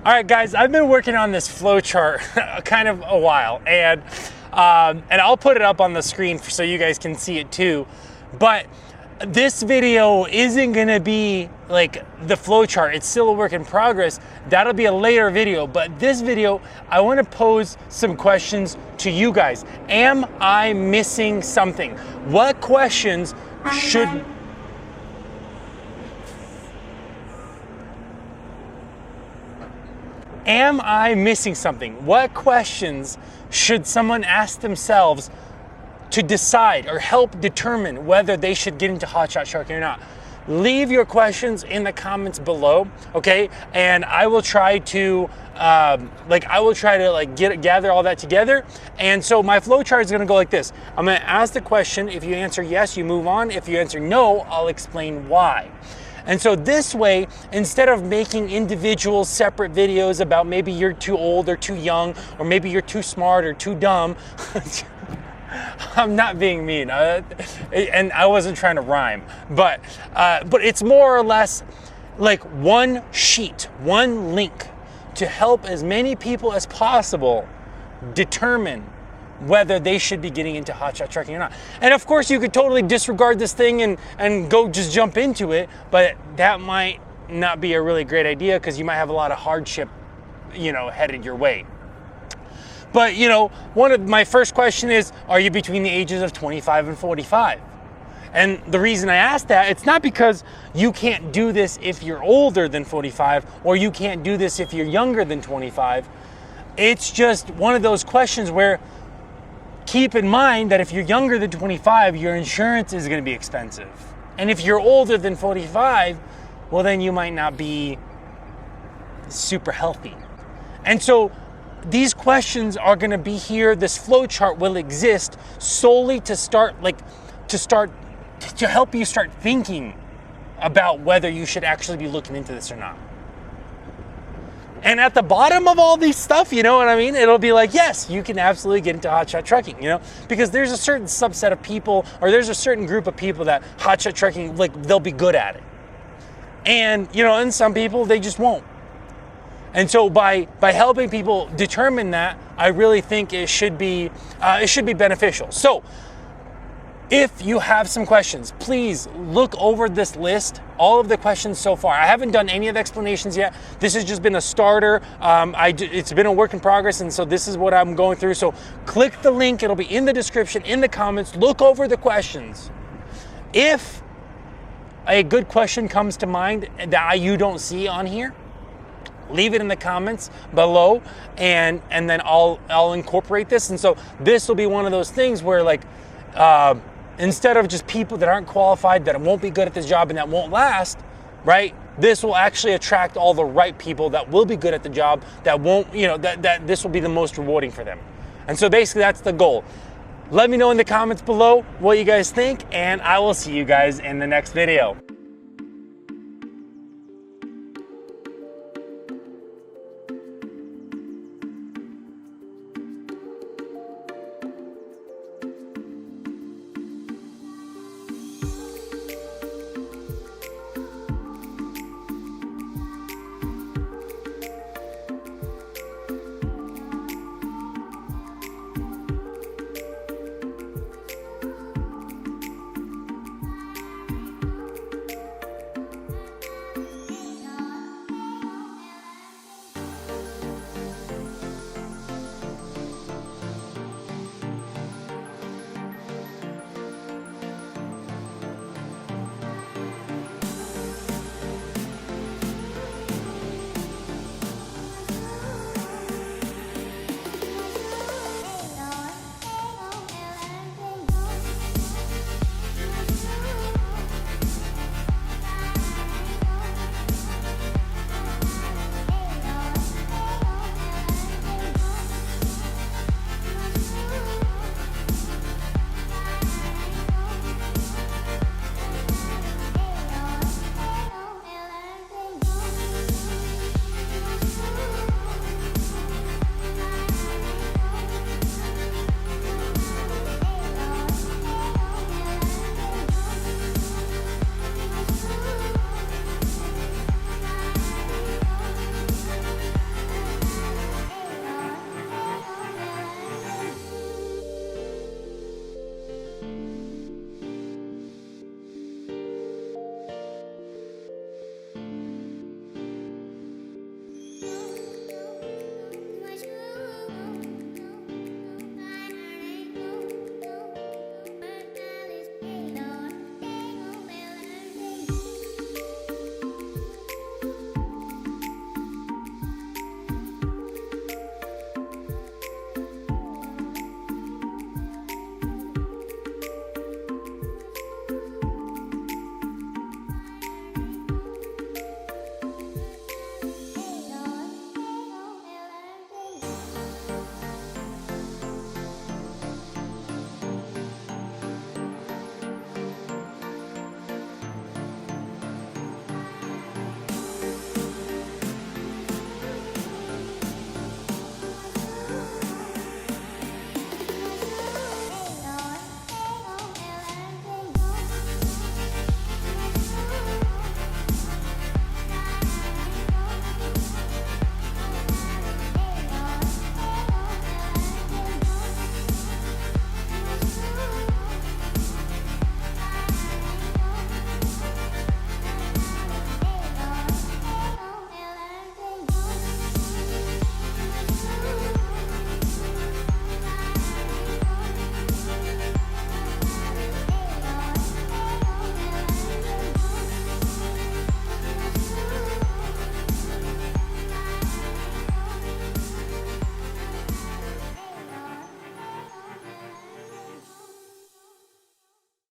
All right, guys, I've been working on this flow chart kind of a while, and I'll put it up on the screen so you guys can see it too. But this video isn't gonna be like the flow chart. It's still a work in progress. That'll be a later video. But this video, I want to pose some questions to you guys. Am I missing something? What questions should... Am I missing something? What questions should someone ask themselves to decide or help determine whether they should get into hotshot trucking or not? Leave your questions in the comments below, okay? And I will try to gather all that together. And so my flow chart is gonna go like this. I'm gonna ask the question. If you answer yes, you move on. If you answer no, I'll explain why. And so this way, instead of making individual separate videos about maybe you're too old or too young, or maybe you're too smart or too dumb, I'm not being mean, and I wasn't trying to rhyme, but it's more or less like one sheet, one link to help as many people as possible determine whether they should be getting into hotshot trucking or not. And of course, you could totally disregard this thing and go just jump into it, but that might not be a really great idea because you might have a lot of hardship, headed your way. But one of my first question is, are you between the ages of 25 and 45? And the reason I ask that, it's not because you can't do this if you're older than 45, or you can't do this if you're younger than 25. It's just one of those questions where keep in mind that if you're younger than 25, your insurance is going to be expensive. And if you're older than 45, well, then you might not be super healthy. And so these questions are going to be here. This flow chart will exist solely to help you start thinking about whether you should actually be looking into this or not. And at the bottom of all these stuff, you know what I mean? It'll be like, yes, you can absolutely get into hotshot trucking, because there's a certain subset of people, or there's a certain group of people that hotshot trucking, like, they'll be good at it. And, and some people, they just won't. And so by helping people determine that, I really think it should be beneficial. So if you have some questions, please look over this list, all of the questions so far. I haven't done any of the explanations yet. This has just been a starter. It's been a work in progress, and so this is what I'm going through. So click the link. It'll be in the description, in the comments. Look over the questions. If a good question comes to mind that you don't see on here, leave it in the comments below, and then I'll incorporate this. And so this will be one of those things where, like, instead of just people that aren't qualified, that won't be good at this job and that won't last, right? This will actually attract all the right people that will be good at the job, that won't, that this will be the most rewarding for them. And so basically that's the goal. Let me know in the comments below what you guys think, and I will see you guys in the next video.